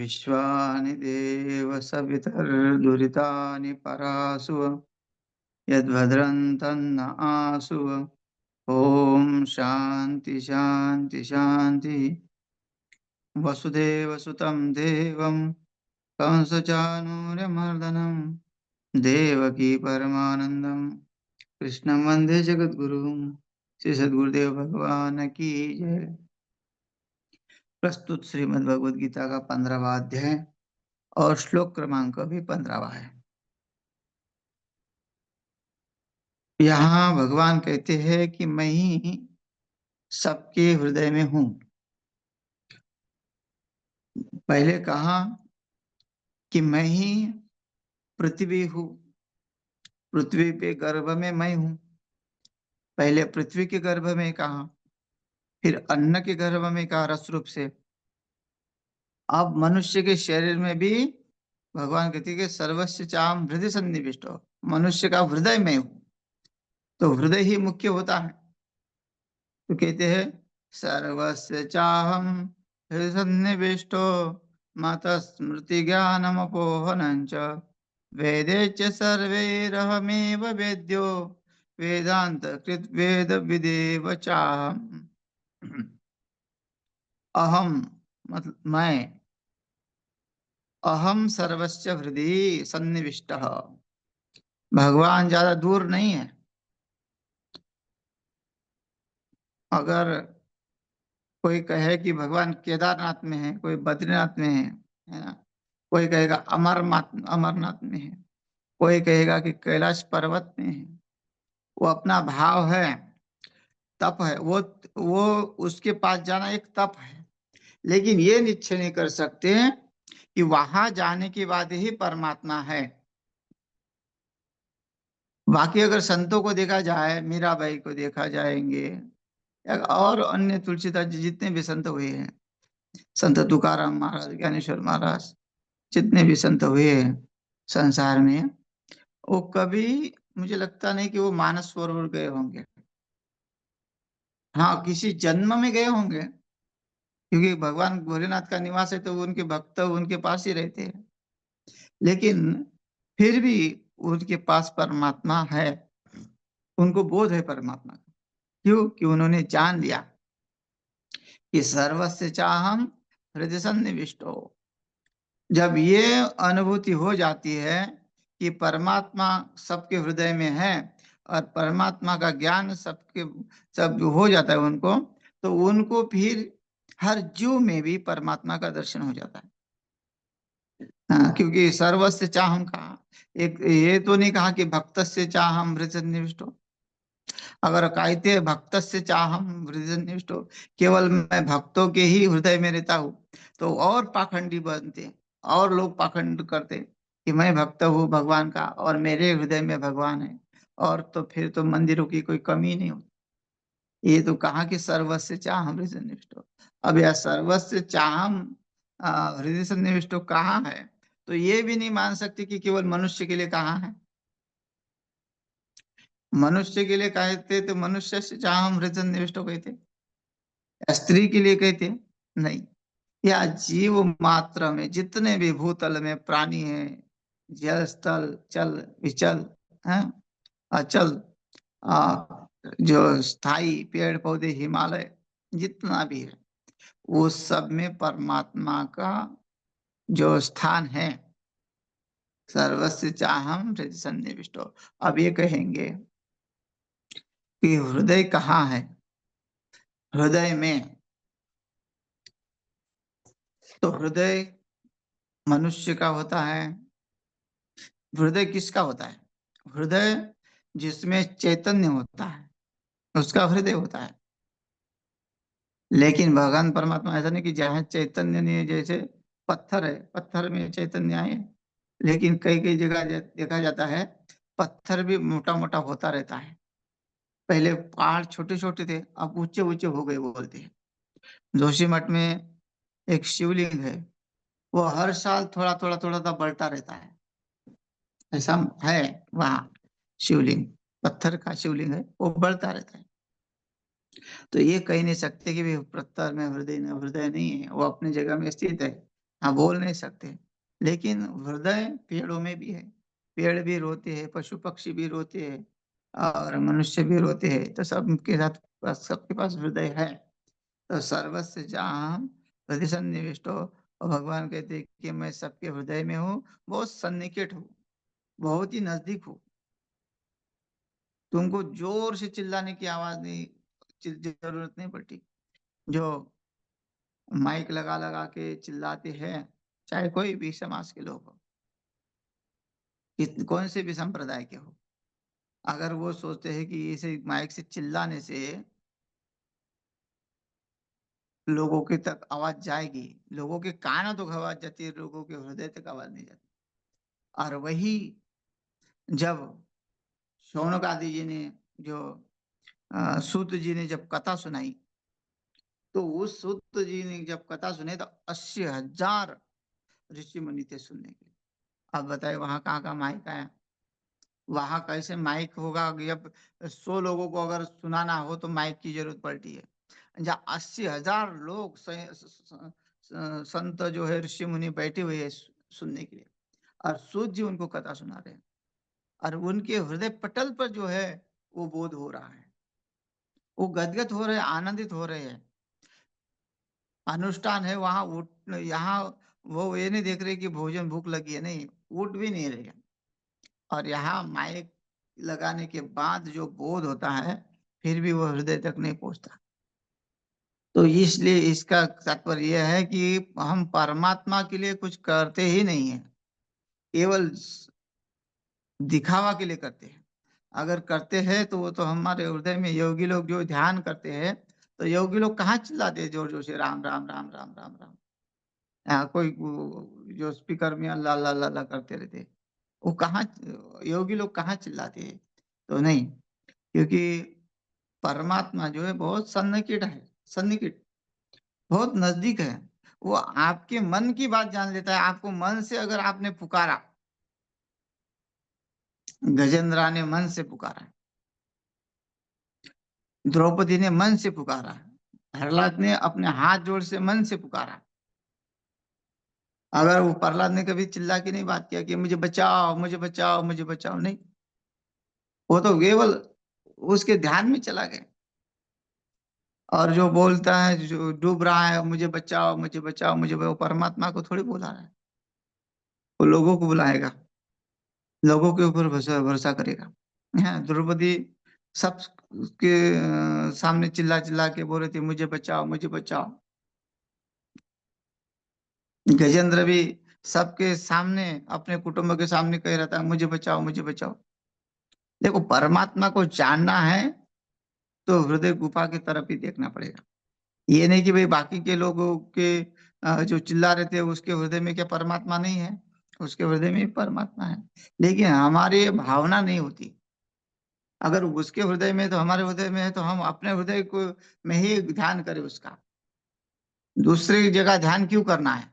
विश्वानि देव सवितर्दुरितानि परासुव यद्भद्रं तन्न आसुव। ॐ शान्ति शान्ति शान्तिः। वसुदेवसुतं देवं कंसचाणूरमर्दनं देवकी परमानन्दं कृष्णं वन्दे जगद्गुरुं। श्री सद्गुरुदेव भगवान की जय। प्रस्तुत श्रीमद् भगवद गीता का 15वां अध्याय और श्लोक क्रमांक भी 15वां है। यहाँ भगवान कहते हैं कि मैं ही सबके हृदय में हूँ। पहले कहा कि मैं ही पृथ्वी हूँ, पृथ्वी पे गर्भ में मैं हूँ। पहले पृथ्वी के गर्भ में कहा, फिर अन्न के गर्भ में कहा रस रूप से। अब मनुष्य के शरीर में भी भगवान कहते हैं कि सर्वस्य चाहम हृदय सन्निविष्टो, मनुष्य का हृदय में हूँ। तो हृदय ही मुख्य होता है। तो कहते हैं सर्वस्य चाहम हृदय सन्निविष्टो मातः स्मृति ज्ञानमपोहनं च वेदे च सर्वैरहमेव वेद्यो वेदांत कृत वेद विदेव चाहम। अहम मतलब मैं, अहम सर्वस्य हृदय सन्निविष्टः। भगवान ज्यादा दूर नहीं है। अगर कोई कहे कि भगवान केदारनाथ में है, कोई बद्रीनाथ में है ना, कोई कहेगा अमरनाथ में है, कोई कहेगा कि कैलाश पर्वत में है। वो अपना भाव है, तप है। वो उसके पास जाना एक तप है। लेकिन ये निश्चय नहीं कर सकते कि वहां जाने के बाद ही परमात्मा है। बाकी अगर संतों को देखा जाए, मीराबाई को देखा जाएंगे या और अन्य तुलसीदास जी जितने भी संत हुए हैं, संत तुकाराम महाराज, ज्ञानेश्वर महाराज, जितने भी संत हुए हैं संसार में, वो कभी मुझे लगता नहीं कि वो मानस सरोवर गए होंगे। हाँ, किसी जन्म में गए होंगे, क्योंकि भगवान भोलेनाथ का निवास है तो उनके भक्त उनके पास ही रहते हैं। लेकिन फिर भी उनके पास परमात्मा है, उनको बोध है परमात्मा का। क्यों? कि उन्होंने जान लिया कि सर्वस्य चाहम हृदय सन्निविष्टो। जब ये अनुभूति हो जाती है कि परमात्मा सबके हृदय में है और परमात्मा का ज्ञान सबके सब हो जाता है उनको, तो उनको फिर हर जीव में भी परमात्मा का दर्शन हो जाता है। हाँ, क्योंकि सर्वस्य चाहम कहा, एक ये तो नहीं कहा कि भक्तस्य चाहम हृदय सन्निविष्टो। अगर कहते भक्तस्य चाहम हृदय सन्निविष्टो, केवल मैं भक्तों के ही हृदय में रहता हूँ, तो और पाखंडी बनते, और लोग पाखंड करते कि मैं भक्त हूँ भगवान का और मेरे हृदय में भगवान है, और तो फिर तो मंदिरों की कोई कमी नहीं होती। ये तो कहा कि सर्वस्य चाहम हृदय सन्निविष्टो। अब यह सर्वस्य चाहम हृदय सन्निविष्टो कहाँ है? तो ये भी नहीं मान सकते कि केवल मनुष्य के लिए कहाँ है। मनुष्य के लिए कहते तो मनुष्य से चाहम हृदय सन्निविष्टो कहते, स्त्री के लिए कहते नहीं। या जीव मात्र में जितने भी भूतल में प्राणी हैं, जल स्थल चल विचल हैं, अचल, जो स्थाई पेड़ पौधे हिमालय जितना भी है, वो सब में परमात्मा का जो स्थान है, सर्वस्य चाहम हृदय सन्निविष्टो। अब ये कहेंगे कि हृदय कहाँ है? हृदय में, तो हृदय मनुष्य का होता है। हृदय किसका होता है? हृदय जिसमें चैतन्य होता है उसका हृदय होता है। लेकिन भगवान परमात्मा ऐसा नहीं कि जहाँ चैतन्य नहीं है, जैसे पत्थर है, पत्थर में चैतन्य है। लेकिन कई कई जगह देखा जाता है पत्थर भी मोटा मोटा होता रहता है। पहले पहाड़ छोटे छोटे थे, अब ऊंचे ऊंचे हो गए बोलते हैं। जोशीमठ में एक शिवलिंग है, वो हर साल थोड़ा थोड़ा थोड़ा सा बढ़ता रहता है। ऐसा है वहाँ शिवलिंग, पत्थर का शिवलिंग है, वो बढ़ता रहता है। तो ये कह नहीं सकते कि भी पत्थर में हृदय नहीं है, वो अपनी जगह में स्थित है। बोल नहीं सकते। लेकिन हृदय पेड़ों में भी है। पेड़ भी रोते हैं, पशु-पक्षी भी रोते हैं और मनुष्य भी रोते हैं। तो सबके साथ सबके पास हृदय है। तो सर्वस्य जहाँ हृदय सन्निविष्टो और भगवान कहते हैं कि मैं सबके हृदय में हूँ, बहुत सन्निकट हूँ, बहुत ही नज़दीक हूँ। तुमको ज़ोर से चिल्लाने की आवाज़ नहीं ज़रूरत नहीं पड़ती। जो माइक लगा-लगा के चिल्लाते हैं, चाहे कोई भी समाज के लोग हों, कौन से भी संप्रदाय के हों। अगर वो सोचते हैं कि इसे माइक से चिल्लाने से लोगों के तक आवाज़ जाएगी, लोगों के कानों तक आवाज़ जाती है, लोगों के हृदय तक आवाज़ नहीं जाती। और वही जब शौनक आदि जी ने जो सूत जी ने जब कथा सुनाई, तो उस सूत जी ने जब कथा सुनाई तो 80,000 ऋषि मुनि थे सुनने के लिए। अब बताइए वहाँ कहाँ का माइक आया? वहाँ कैसे माइक होगा? जब 100 लोगों को अगर सुनाना हो तो माइक की ज़रूरत पड़ती है। जहाँ 80,000 लोग संत जो है ऋषि मुनि बैठे हुए हैं सुनने के लिए और सूत जी उनको कथा सुना रहे हैं और उनके हृदय पटल पर जो है वो बोध हो रहा है। वो गदगद हो रहे हैं, आनंदित हो रहे हैं। अनुष्ठान है वहाँ उठ यहाँ वो ये नहीं देख रहे कि भोजन भूख लगी है, नहीं, उठ भी नहीं रहे हैं। और यहाँ माइक लगाने के बाद जो बोध होता है, फिर भी वो हृदय तक नहीं पहुँचता। तो इसलिए इसका तात्पर्य ये है कि हम परमात्मा के लिए कुछ करते ही नहीं हैं, केवल दिखावा के लिए करते हैं। अगर करते हैं तो वो तो हमारे हृदय में योगी लोग जो ध्यान करते हैं, तो योगी लोग कहाँ चिल्लाते हैं ज़ोर-ज़ोर से राम, राम, राम, राम, राम, राम। कोई वो जो स्पीकर में अल्लाह, अल्लाह, अल्लाह, अल्लाह करते रहते हैं। वो कहाँ योगी लोग कहाँ चिल्लाते हैं? तो नहीं, क्योंकि परमात्मा जो है बहुत सन्निकट, बहुत नज़दीक है। वो आपके मन की बात जान लेता है। आपको मन से अगर आपने पुकारा, गजेंद्र ने मन से पुकारा, द्रौपदी ने मन से पुकारा, प्रहलाद ने अपने हाथ जोड़ से मन से पुकारा। अगर वो प्रहलाद ने कभी चिल्ला के नहीं बात किया कि मुझे बचाओ, मुझे बचाओ, मुझे बचाओ, नहीं। वो तो केवल उसके ध्यान में चला गया और जो बोलता है, जो डूब रहा है, मुझे बचाओ, मुझे बचाओ, वो परमात्मा को थोड़ी बुला रहा है। वो लोगों को बुलाएगा, लोगों के ऊपर भरोसा भरोसा करेगा। हैं, द्रौपदी सब के सामने चिल्ला-चिल्ला के बोल रही थी, मुझे बचाओ, मुझे बचाओ। गजेंद्र भी सबके सामने, अपने कुटुंब के सामने कह रहा था, मुझे बचाओ, मुझे बचाओ। देखो परमात्मा को जानना है तो हृदय गुफा की तरफ ही देखना पड़ेगा। ये नहीं कि भई बाकी के लोगों के जो चिल्ला रहे थे उसके हृदय में क्या परमात्मा नहीं है? उसके हृदय में भी परमात्मा है। लेकिन हमारी ये भावना नहीं होती। अगर उसके हृदय में है तो हमारे हृदय में है तो हम अपने हृदय को में ही ध्यान करें उसका। दूसरी जगह ध्यान क्यों करना है?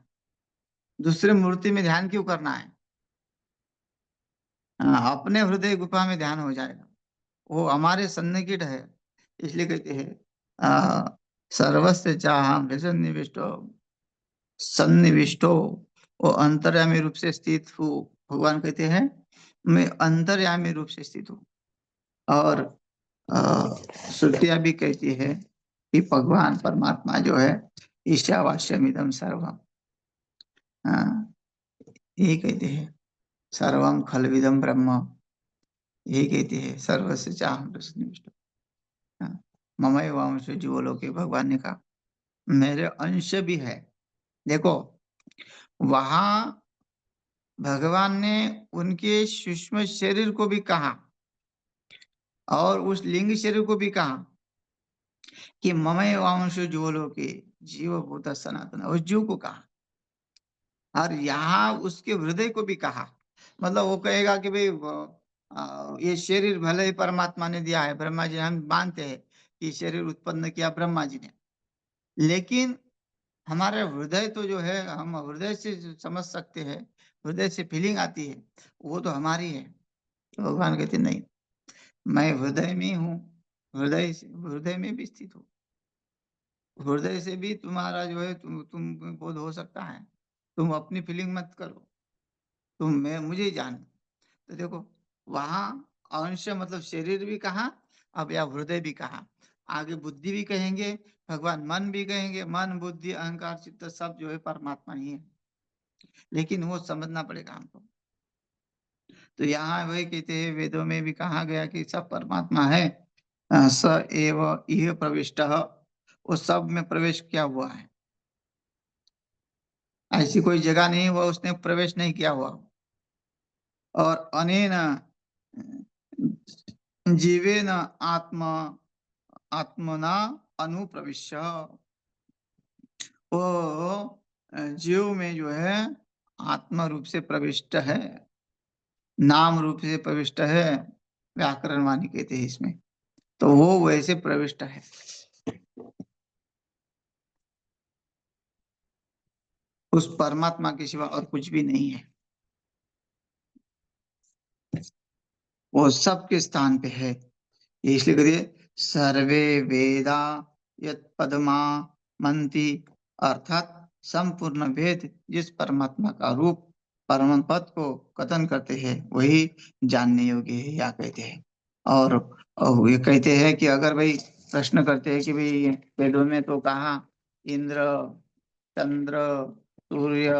दूसरे मूर्ति में ध्यान क्यों करना है? अपने हृदय गुफा में ध्यान हो जाएगा। वो हमारे सन्निकट है। इसलिए कहते हैं सर्वस्य चाहं हृदयनिविष्टो सन्निविष्टो, वो अंतर्यामी रूप से स्थित हूँ। भगवान कहते हैं मैं अंतर्यामी रूप से स्थित हूँ। और श्रुतियाँ भी कहती है कि भगवान परमात्मा जो है ईशावास्यमिदं सर्वम। हाँ, यही कहते हैं सर्वम खलविदं ब्रह्म। यही कहते हैं सर्वस्य चाहं हृदयनिविष्टो। हाँ, ममैव अंशो जीवलोके, भगवान ने कहा मेरे अंश भी है। देखो वहाँ भगवान ने उनके सूक्ष्म शरीर को भी कहा और उस लिंग शरीर को भी कहा कि ममैव अंशो जीवलोके, जीवभूत सनातन, उस जीव को कहा और यहाँ उसके हृदय को भी कहा। मतलब वो कहेगा कि भाई ये शरीर भले ही परमात्मा ने दिया है, ब्रह्मा जी, हम मानते हैं कि शरीर उत्पन्न किया ब्रह्मा जी ने, लेकिन हमारा हृदय तो जो है हम हृदय से जो समझ सकते हैं, हृदय से फीलिंग आती है, वो तो हमारी है। तो भगवान कहते नहीं, मैं हृदय में हूँ, हृदय में भी स्थित हूँ। हृदय से भी तुम्हारा जो है तुम बोध हो सकता है। तुम अपनी फीलिंग मत करो, तुम मैं मुझे ही जानो। तो देखो, वहाँ अंश मतलब शरीर भी कहा, अब या हृदय भी कहा, आगे बुद्धि भी कहेंगे, भगवान मन भी कहेंगे, मन बुद्धि अहंकार चित्त सब जो है परमात्मा ही है, लेकिन वो समझना पड़ेगा हमको। तो यहाँ वही कहते हैं, वेदों में भी कहा गया कि सब परमात्मा है। स एव इह प्रविष्ट, उस सब में प्रवेश किया हुआ है, ऐसी कोई जगह नहीं हुआ उसने प्रवेश नहीं किया हुआ। और अनेन जीवेन आत्मा आत्मना अनुप्रविश्य, वो जीव में जो है आत्मा रूप से प्रविष्ट है, नाम रूप से प्रविष्ट है, व्याकरण वाणी कहते हैं इसमें। तो वो वैसे प्रविष्ट है, उस परमात्मा के सिवा और कुछ भी नहीं है, वो सबके स्थान पे है। ये इसलिए करिए, सर्वे वेदा यत् पदमा मंति, अर्थात संपूर्ण वेद जिस परमात्मा का रूप परम पद को कथन करते हैं वही जानने योग्य है, या कहते हैं। और ये कहते हैं कि अगर भाई प्रश्न करते हैं कि भाई वेदों में तो कहा इंद्र, चंद्र, सूर्य,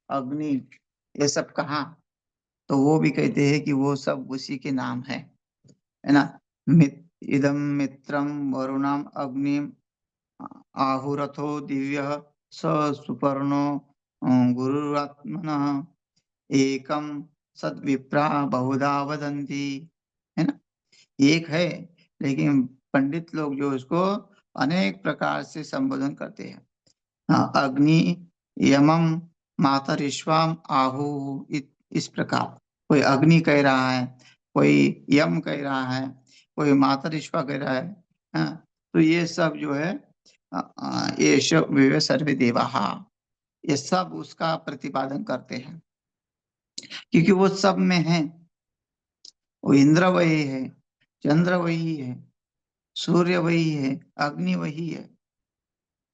अग्नि, ये सब कहा, तो वो भी कहते हैं कि वो सब उसी के नाम है ना। इदम मित्रम वरुणम अग्निम आहुरथो दिव्य स सुपर्णो गुरुरात्मनः एकम सद्विप्रा बहुधा वदन्ति, है ना। एक है, लेकिन पंडित लोग जो उसको अनेक प्रकार से संबोधन करते हैं। हाँ, अग्नि, यमम, मातरिश्वाम आहु, इस प्रकार कोई अग्नि कह रहा है, कोई यम कह रहा है, कोई मातरिश्वा कह रहा है। हाँ, तो ये सब जो है ये सब वे सर्वे देवाः, ये सब उसका प्रतिपादन करते हैं, क्योंकि वो सब में है। वो इंद्र वही है, चंद्र वही है, सूर्य वही है, अग्नि वही है।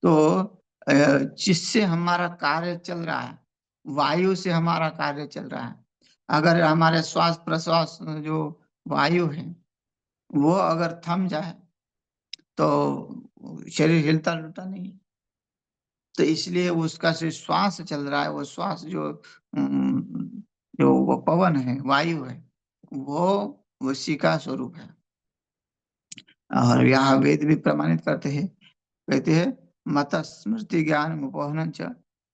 तो जिससे हमारा कार्य चल रहा है, वायु से हमारा कार्य चल रहा है। अगर हमारे श्वास प्रश्वास जो वायु है वो अगर थम जाए तो शरीर हिलता डुलता नहीं। तो इसलिए उसका जो श्वास चल रहा है, वो श्वास जो वो पवन है, वायु है, वो उसी का स्वरूप है। और यहाँ वेद भी प्रमाणित करते हैं, कहते हैं मत स्मृति ज्ञान उपहनन च,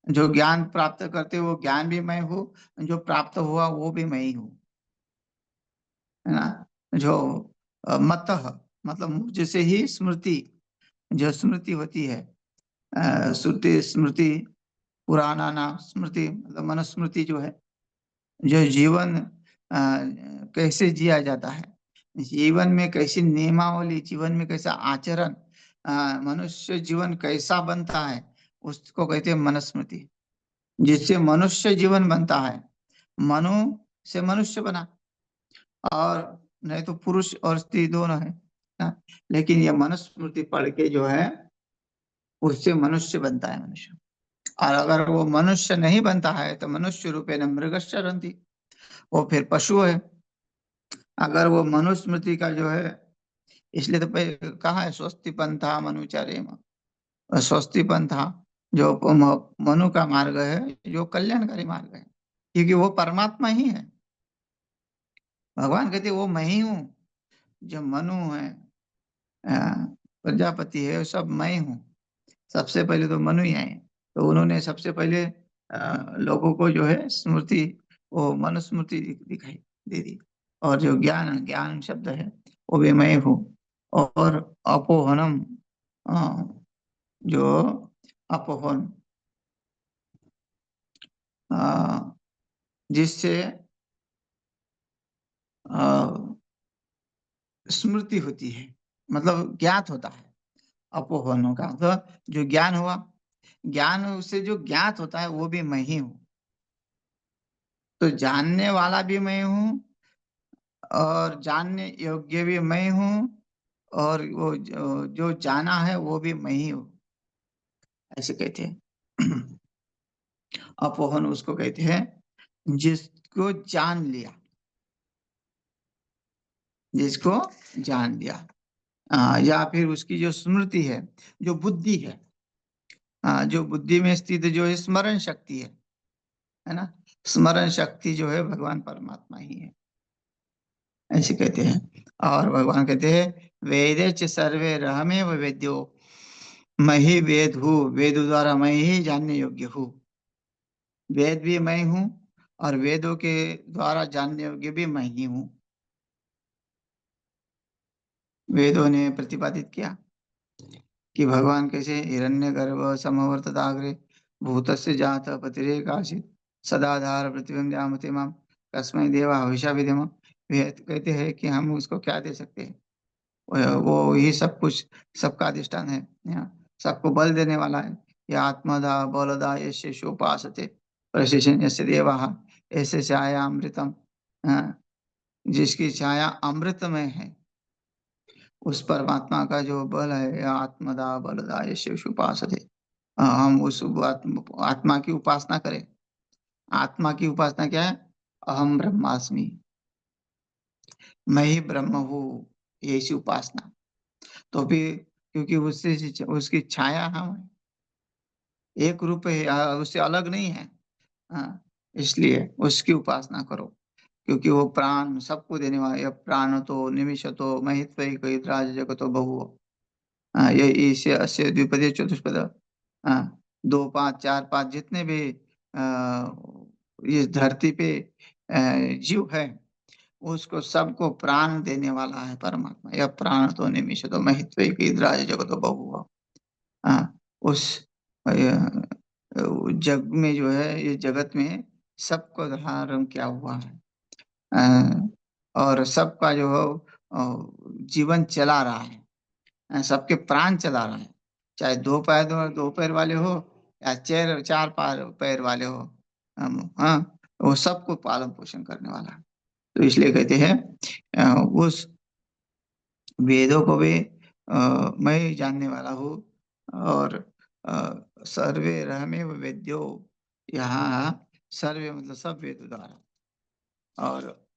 जो ज्ञान प्राप्त करते वो ज्ञान भी मैं हूँ, जो प्राप्त हुआ वो भी मैं ही हूँ, है ना। जो मतः मतलब मुझसे ही स्मृति, जो स्मृति होती है, श्रुति स्मृति पुराना नाम स्मृति मतलब मनुस्मृति जो है, जो जीवन कैसे जिया जाता है, जीवन में कैसी नियमावली, जीवन में कैसा आचरण, मनुष्य जीवन कैसा बनता है, उसको कहते हैं मनुस्मृति। जिससे मनुष्य जीवन बनता है, मनु से मनुष्य बना, और नहीं तो पुरुष और स्त्री दोनों है ना? लेकिन ये मनुस्मृति पढ़ के जो है उससे मनुष्य बनता है, मनुष्य। और अगर वो मनुष्य नहीं बनता है तो मनुष्य रूपे न मृगश्च रंति, वो फिर पशु है। अगर वो मनुस्मृति का जो है, इसलिए तो कहा है स्वस्ति पंथा मनुचरेम, स्वस्ति पंथा जो मनु का मार्ग है, जो कल्याणकारी मार्ग है, क्योंकि वो परमात्मा ही है। भगवान कहते वो मैं ही हूँ, जो मनु है, अ, प्रजापति है, वो सब मैं हूँ। सबसे पहले तो मनु ही आए, तो उन्होंने सबसे पहले लोगों को जो है स्मृति, वो मनुस्मृति दिखाई दे दी। और जो ज्ञान ज्ञान शब्द है वो भी मैं हूँ। और अपोहनम, अ, जो अपोहन, अ, जिससे अ, स्मृति होती है, मतलब ज्ञात होता है। अपोहनों का मतलब जो ज्ञान हुआ, ज्ञान उससे जो ज्ञात होता है वो भी मैं ही हूँ। तो जानने वाला भी मैं हूँ, और जानने योग्य भी मैं हूँ, और वो जो जाना है वो भी मैं ही हूँ, ऐसे कहते हैं। अपोहन उसको कहते हैं जिसको जान लिया, जिसको जान लिया। या फिर उसकी जो स्मृति है, जो बुद्धि है, जो बुद्धि में स्थित जो स्मरण शक्ति है ना? स्मरण शक्ति जो है भगवान परमात्मा ही है, ऐसे कहते हैं। और भगवान कहते हैं वेदे च सर्वे रहमेव वेद्यो, मैं ही वेद हूँ, वेद द्वारा मैं ही जानने योग्य हूँ। वेद भी मैं हूँ और वेदों के द्वारा जानने योग्य भी मैं ही हूँ। वेदों ने प्रतिपादित किया कि भगवान कैसे हिरण्यगर्भ समवर्तदाग्रे भूतस्य जातः पतिरेकासीत् सदाधार पृथ्वीं द्यामति माम तस्मै देवा हविषा विधेम। वेद कहते हैं कि हम उसको क्या दे सकते हैं, वो ही सब कुछ, सबका अधिष्ठान है, सबको बल देने वाला है। यह आत्मदा बलदा यस्य सोपासते प्रशिक्षण यस्य देवाः ऐसे छाया अमृतम, जिसकी छाया अमृत में है, उस परमात्मा का जो बल है, यह आत्मदा बलदा यस्य उपासते। हम उस आत्मा की उपासना करें। आत्मा की उपासना क्या है? अहम ब्रह्मास्मि, मैं ही ब्रह्म हूँ, ये इसी उपासना। तो फिर क्योंकि उससे उसकी छाया हम हैं, एक रूप है, उससे अलग नहीं है। इसलिए उसकी उपासना करो, क्योंकि वो प्राण सबको देने वाला, यह प्राण तो निमिषतो महित्वैकैर्राज जगतो बहु। ये इसे अस्य द्विपदीय चतुष्पद, दो पांच चार पांच जितने भी इस धरती पे जीव है, उसको सबको प्राण देने वाला है परमात्मा। यह प्राण तो निमिषतो महित्वैकैर्राज जगतो बहु। उस जग में जो है, ये जगत में सबको धारण किया हुआ है, और सबका जो है जीवन चला रहा है, सबके प्राण चला रहा है। चाहे दो पैर वाले हो या चार पैर वाले हो, हाँ, वो सबको पालन पोषण करने वाला है। तो इसलिए कहते हैं उस वेदों को भी मैं ही जानने वाला हूँ। और सर्वे रहमेव वेद्यो, यहाँ सर्वे मतलब सब वेद द्वारा, और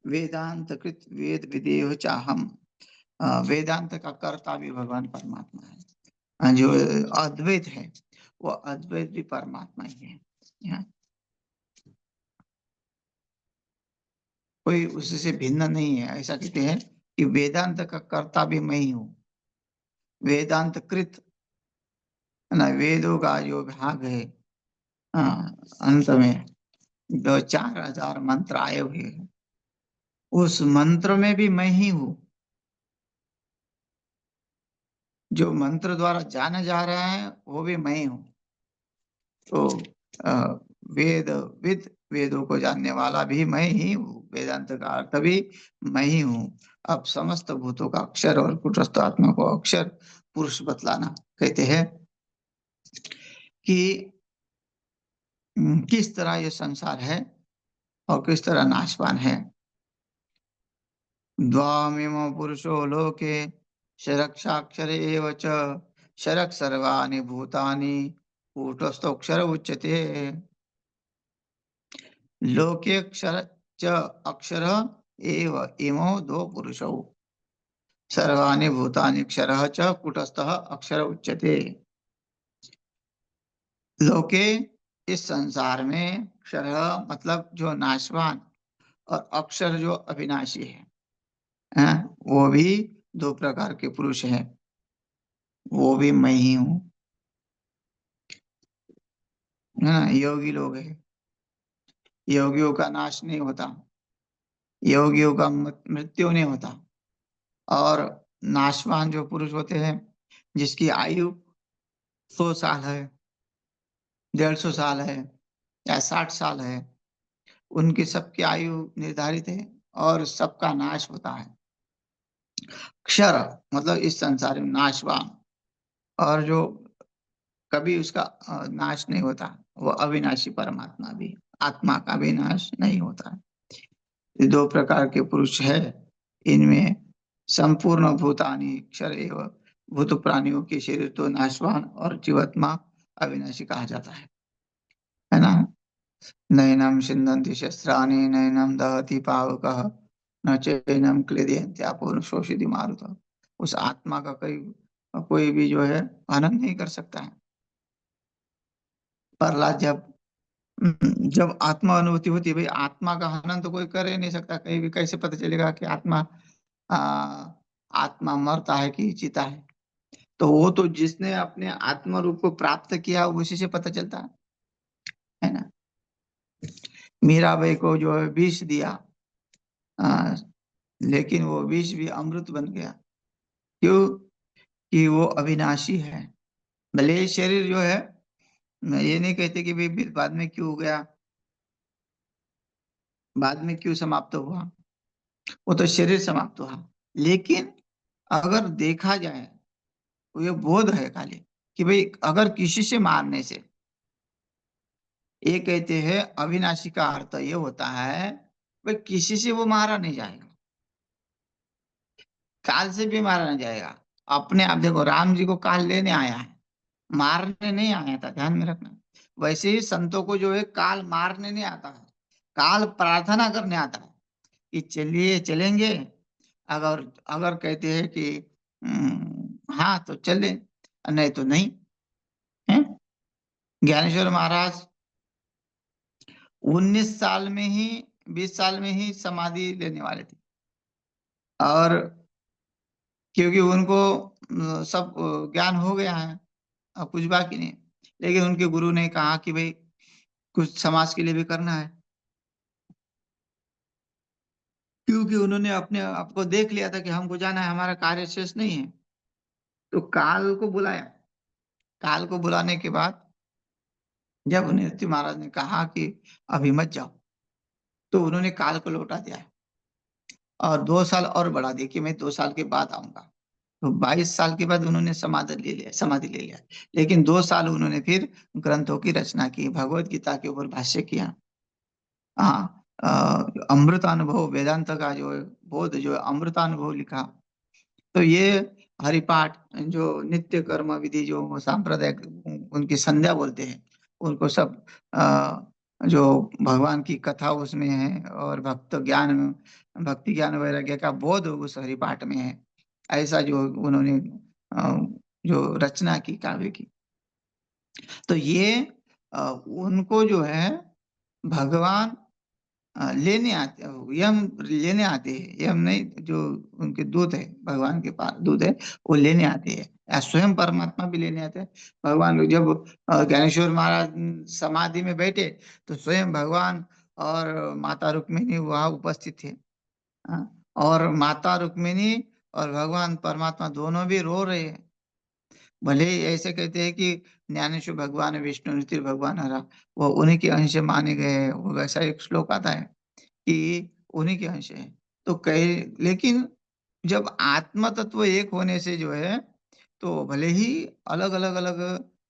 वेदांत कृत वेद विदेह चाहम, वेदांत का कर्ता भी भगवान परमात्मा है। जो अद्वैत है, वो अद्वैत भी परमात्मा ही है। यहाँ कोई उससे भिन्न नहीं है। ऐसा कहते हैं कि वेदांत का कर्ता भी मैं ही हूँ। वेदांत कृत है ना, वेदों का जो भाग है, अंत में जो 4000 मंत्र आए हुए हैं, उस मंत्र में भी मैं ही हूँ। जो मंत्र द्वारा जाना जा रहा है वो भी मैं ही हूँ। तो अ, वेद विद, वेदों को जानने वाला भी मैं ही हूँ, वेदांत का अर्थ भी मैं ही हूँ। अब समस्त भूतों का अक्षर और कूटस्थ आत्मा को अक्षर पुरुष बतलाना, कहते हैं कि किस तरह ये संसार है और किस तरह नाशवान है। द्वामिमो पुरुषो लोके शरक्षाक्षर एव च, शरक् सर्वाणि भूतानि कूटस्थोऽक्षर उच्यते। लोकेक्षर च अक्षर एव इमो दो पुरुषौ, सर्वाणि भूतानि अक्षरः च कूटस्थः अक्षर उच्यते। लोके, इस संसार में, क्षर मतलब जो नाशवान, और अक्षर जो अविनाशी है, हैं? वो भी दो प्रकार के पुरुष हैं, वो भी मैं ही हूँ। है ना, योगी लोग हैं, योगियों का नाश नहीं होता, योगियों का मृत्यु नहीं होता। और नाशवान जो पुरुष होते हैं, जिसकी आयु 100 साल है, 150 साल है, या 60 साल है, उनकी सबकी आयु निर्धारित है और सबका नाश होता है। क्षर मतलब इस संसार में नाशवान, और जो कभी उसका नाश नहीं होता, वो अविनाशी परमात्मा भी, आत्मा का भी नाश नहीं होता है। ये दो प्रकार के पुरुष है। इनमें संपूर्ण भूतानि क्षर एवं, भूत प्राणियों के शरीर तो नाशवान और जीवात्मा अविनाशी कहा जाता है ना। नैनम छिन्दन्ति शस्त्राणि नैनम दहति पावकः न चैनम क्लेदयन्ति आपोन शोषयति मारुतः। उस आत्मा का कोई कोई भी जो है हनन नहीं कर सकता है। प्रहलाद जब आत्मा अनुभूति होती है, भाई आत्मा का हनन तो कोई कर ही नहीं सकता। कहीं भी कैसे पता चलेगा कि आ, आत्मा मरता है कि जीता है? तो वो तो जिसने अपने आत्मा रूप को प्राप्त किया उसी से पता चलता है ना। मीराबाई को जो है विष दिया, आ, लेकिन वो विष भी अमृत बन गया। क्यों? कि वो अविनाशी है। भले ये शरीर जो है, मैं ये नहीं कहते कि भाई बाद में क्यों हो गया, बाद में क्यों समाप्त हुआ, वो तो शरीर समाप्त हुआ। लेकिन अगर देखा जाए तो ये बोध है खाली कि भाई अगर किसी से मारने से, ये कहते हैं अविनाशी का अर्थ ये होता है भाई किसी से वो मारा नहीं जाएगा, काल से भी मारा नहीं जाएगा। अपने आप देखो, राम जी को काल लेने आया है, मारने नहीं आया था, ध्यान में रखना। वैसे ही संतों को जो है काल मारने नहीं आता है, काल प्रार्थना करने आता है कि चलिए चलेंगे। अगर अगर कहते हैं कि हाँ तो चले, नहीं तो नहीं है। ज्ञानेश्वर महाराज 19 साल में ही, 20 साल में ही समाधि लेने वाले थे। और क्योंकि उनको सब ज्ञान हो गया है, अब कुछ बाकी नहीं। लेकिन उनके गुरु ने कहा कि भाई कुछ समाज के लिए भी करना है, क्योंकि उन्होंने अपने आप को देख लिया था कि हमको जाना है, हमारा कार्य शेष नहीं है। तो काल को बुलाया। काल को बुलाने के बाद जब उन्हें महाराज ने कहा कि अभी मत जाओ, तो उन्होंने काल को लौटा दिया और 2 साल और बढ़ा दिया कि मैं 2 साल के बाद आऊंगा। तो 22 साल के बाद उन्होंने समाधि ले लिया। लेकिन 2 साल उन्होंने फिर ग्रंथों की रचना की, भगवत गीता के ऊपर भाष्य किया। हाँ, अमृतानुभव वेदांत का जो है, बोध जो है, अमृतानुभव लिखा। तो ये हरिपाठ, जो नित्य कर्म विधि, जो सांप्रदायिक उनकी संध्या बोलते हैं, उनको सब जो भगवान की कथा उसमें है, और भक्ति ज्ञान वैराग्य का बोध उस हरिपाठ में है। ऐसा जो उन्होंने जो रचना की काव्य की, तो ये उनको जो है भगवान लेने आते, यम लेने आते हैं। यम नहीं, जो उनके दूत है, भगवान के पास दूत है, वो लेने आते हैं, या स्वयं परमात्मा भी लेने आते हैं। भगवान जब ज्ञानेश्वर महाराज समाधि में बैठे, तो स्वयं भगवान और माता रुक्मिणी वहां उपस्थित थे। और माता रुक्मिणी और भगवान परमात्मा दोनों भी रो रहे हैं। भले ही ऐसे कहते हैं कि ज्ञानेश्वर भगवान विष्णु नितिर भगवान हरा, वो उन्हीं के अंश माने गए हैं, वो वैसा एक श्लोक आता है कि उन्हीं के अंश है। तो कह, लेकिन जब आत्म तत्व एक होने से जो है, तो भले ही अलग अलग अलग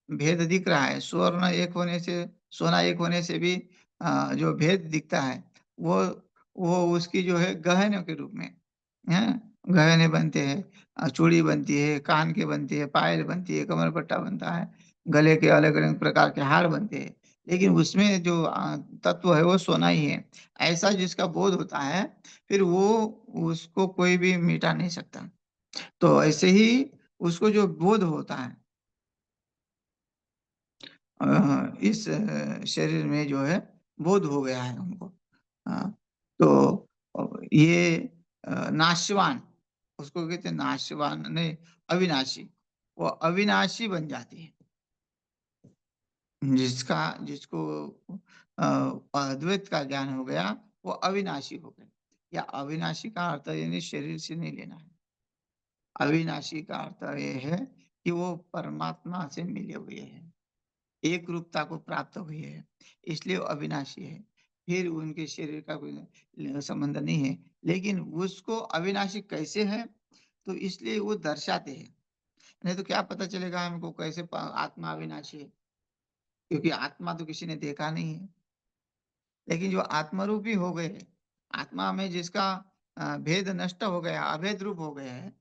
भेद दिख रहा है, स्वर्ण एक होने से, सोना एक होने से भी जो भेद दिखता है, वो वो उसकी जो है गहनों के रूप में है। गहने बनते हैं, चूड़ी बनती है, कान के बनती है, पायल बनती है, कमर पट्टा बनता है, गले के अलग अलग प्रकार के हार बनते हैं। लेकिन उसमें जो तत्व है वो सोना ही है। ऐसा जिसका बोध होता है, फिर वो उसको कोई भी मिटा नहीं सकता। तो ऐसे ही उसको जो बोध होता है इस शरीर में जो है बोध हो गया है उनको। तो ये नाशवान, उसको कहते हैं नाशवान नहीं, अविनाशी। वो अविनाशी बन जाती है। जिसका जिसको अ, अद्वैत का ज्ञान हो गया, वो अविनाशी हो गए। या अविनाशी का अर्थ यानी शरीर से नहीं लेना है। अविनाशी का अर्थ ये है कि वो परमात्मा से मिले हुए हैं, एक रूपता को प्राप्त हुई है, इसलिए वो अविनाशी है। फिर उनके शरीर का कोई संबंध नहीं है। लेकिन उसको अविनाशी कैसे है, तो इसलिए वो दर्शाते हैं। नहीं तो क्या पता चलेगा हमको कैसे आत्मा अविनाशी है, क्योंकि आत्मा तो किसी ने देखा नहीं है। लेकिन जो आत्मरूपी हो गए, आत्मा में जिसका भेद नष्ट हो गया, अभेद रूप हो गया है,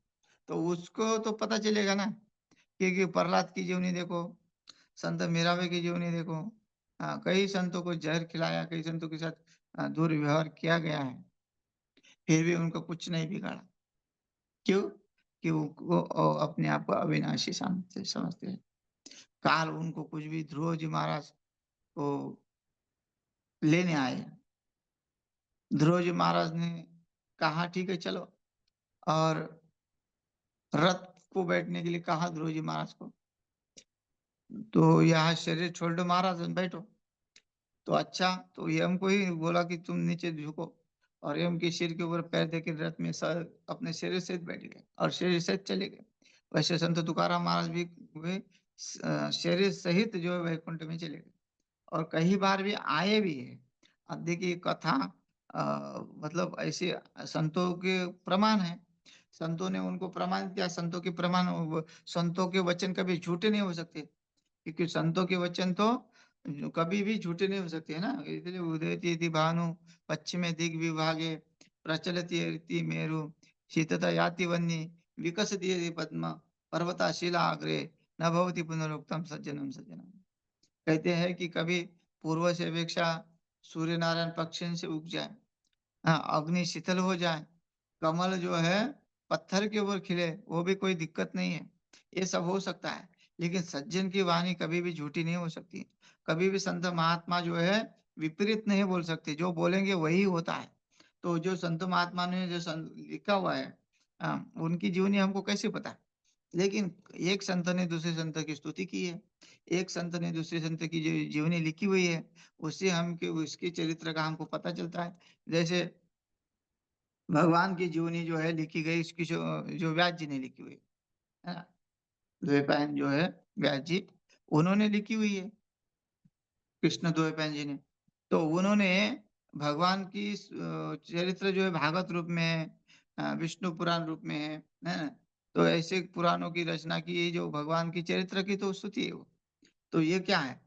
तो उसको तो पता चलेगा ना। क्योंकि प्रहलाद की जीवनी देखो, संत मीराबाई की जीवनी देखो, कई संतों को जहर खिलाया, कई संतों के साथ दुर्व्यवहार किया गया है, फिर भी उनको कुछ नहीं बिगाड़ा। क्यों? कि वो अपने आप को अविनाशी समझते हैं। काल उनको कुछ भी, ध्रुव जी महाराज को लेने आए। ध्रुव जी महाराज ने कहा ठीक है चलो, और रथ को बैठने के लिए कहा ध्रुव जी महाराज को, तो यहाँ शरीर छोड़ दो महाराज, बैठो। तो अच्छा, तो यम को ही बोला कि तुम नीचे झुको, और यम के सिर के ऊपर पैर देके रथ में अपने शरीर सहित बैठ गए और शरीर सहित चले गए। वैसे संत तुकाराम महाराज भी वे शरीर सहित जो है वैकुंठ में चले गए, और कई बार भी आए भी है। अब देखिए कथा, मतलब ऐसे संतों के प्रमाण है, संतों ने उनको प्रमाण किया, संतों के प्रमाण, संतों के वचन कभी झूठे नहीं हो सकते, क्योंकि संतों के वचन तो कभी भी झूठे नहीं हो सकते है ना। इसलिए उदयति इति भानु पश्चिमे दिग विभागे प्रचलति रीति मेरु शीतता याति वन्नी विकसति यदि पद्म पर्वता शिला अग्रे न भवति पुनरुक्तम सज्जनम सज्जनम। कहते हैं कि कभी पूर्व से अपेक्षा सूर्य नारायण पश्चिम से उग जाए, हाँ, अग्नि शीतल हो जाए, कमल जो है पत्थर के ऊपर खिले, वो भी कोई दिक्कत नहीं है, ये सब हो सकता है। लेकिन सज्जन की वाणी कभी भी झूठी नहीं हो सकती। कभी भी संत महात्मा जो है विपरीत नहीं बोल सकते, जो बोलेंगे वही होता है। तो जो संत महात्मा ने जो लिखा हुआ है, उनकी जीवनी हमको कैसे पता है? लेकिन एक संत ने दूसरे संत की स्तुति की है, एक संत ने दूसरे संत की जो जीवनी लिखी हुई है, उससे हम के उसके चरित्र का हमको पता चलता है। जैसे भगवान की जीवनी जो है लिखी गई, इसकी जो व्यास जी ने लिखी हुई है ना, द्वैपायन जो है व्यास जी, उन्होंने लिखी हुई है, कृष्ण द्वैपायन जी ने। तो उन्होंने भगवान की चरित्र जो है भागवत रूप में है, विष्णु पुराण रूप में है ना? तो ऐसे पुराणों की रचना की, ये जो भगवान की चरित्र की तो स्तुति है वो। तो ये क्या है?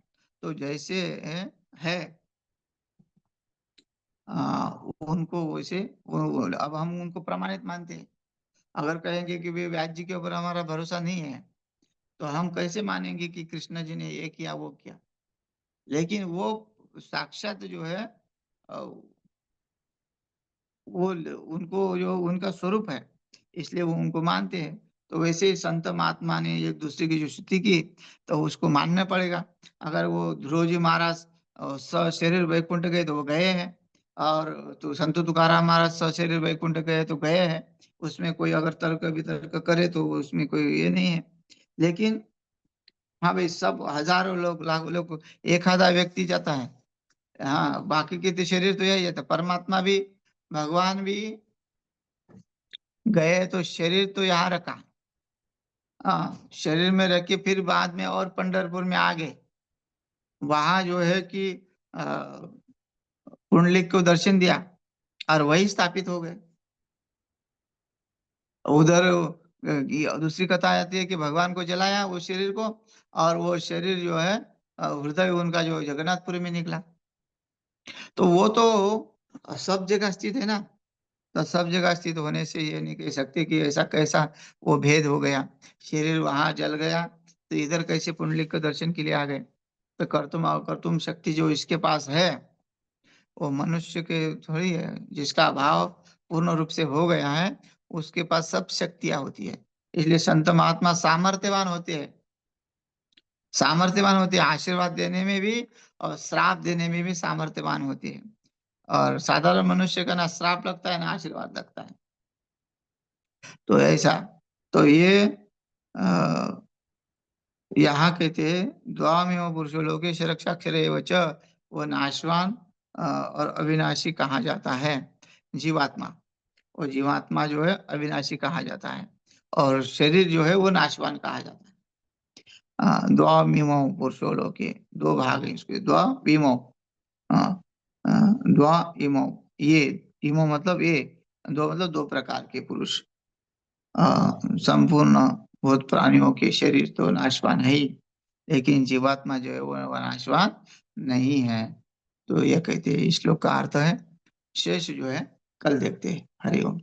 तो जैसे है, उनको वैसे अब हम उनको प्रमाणित मानते हैं। अगर कहेंगे कि वे व्यास जी के ऊपर हमारा भरोसा नहीं है, तो हम कैसे मानेंगे कि कृष्ण जी ने ये किया वो किया? लेकिन वो साक्षात जो है, अ, उनको जो उनका स्वरूप है, इसलिए वो उनको मानते हैं। तो वैसे ही संत महात्मा ने एक दूसरे की जो स्तुति की, तो उसको मानना पड़ेगा। अगर वो ध्रुव जी महाराज सशरीर वैकुंठ गए तो वो गए हैं, और तो संत तुकाराम महाराज सशरीर वैकुंठ गए तो गए हैं। उसमें कोई अगर तर्क वितर्क करे तो उसमें कोई ये नहीं है। लेकिन हाँ भाई, सब हजारों लोग, लाखों लोग, एक आधा व्यक्ति जाता है, हाँ, बाकी के तो शरीर तो यही है, तो परमात्मा भी, भगवान भी गए तो शरीर तो यहाँ रखा, हाँ, शरीर में रख के फिर बाद में और पंढरपुर में आ गए। वहां जो है कि पुंडलिक को दर्शन दिया और वही स्थापित हो गए। उधर दूसरी कथा आती है कि भगवान को जलाया वो शरीर को, और वो शरीर जो है हृदय उनका जो जगन्नाथपुरी में निकला। तो वो तो सब जगह स्थित है ना, तो सब जगह स्थित होने से ये नहीं कह सकते कि ऐसा कैसा वो भेद हो गया, शरीर वहां जल गया तो इधर कैसे पुंडलिक के दर्शन के लिए आ गए? तो कर्तुम अकर्तुम शक्ति जो इसके पास है, वो मनुष्य के थोड़ी है। जिसका अभाव पूर्ण रूप से हो गया है, उसके पास सब शक्तियां होती है। इसलिए संत महात्मा सामर्थ्यवान होते हैं, आशीर्वाद देने में भी और श्राप देने में भी सामर्थ्यवान होते हैं। और साधारण मनुष्य का ना श्राप लगता है ना आशीर्वाद लगता है। तो ऐसा, तो ये अ, यहाँ कहते हैं द्वामेव पुरुषो लोकेश रक्षाक्षर एव च, वो नाशवान और अविनाशी कहा जाता है जीवात्मा। और जीवात्मा जो है अविनाशी कहा जाता है, और शरीर जो है वो नाशवान कहा जाता है। द्वामिमो पुरुषो लोके, दो भाग है इसके, द्वामिमो, द्वाइमो, ये, इमो मतलब ये, दो मतलब दो प्रकार के पुरुष। संपूर्ण भूत प्राणियों के शरीर तो नाशवान है ही, लेकिन जीवात्मा जो है वो नाशवान नहीं है। तो यह कहते हैं, इस श्लोक का अर्थ है। शेष जो है कल देखते हैं। हरि ओम।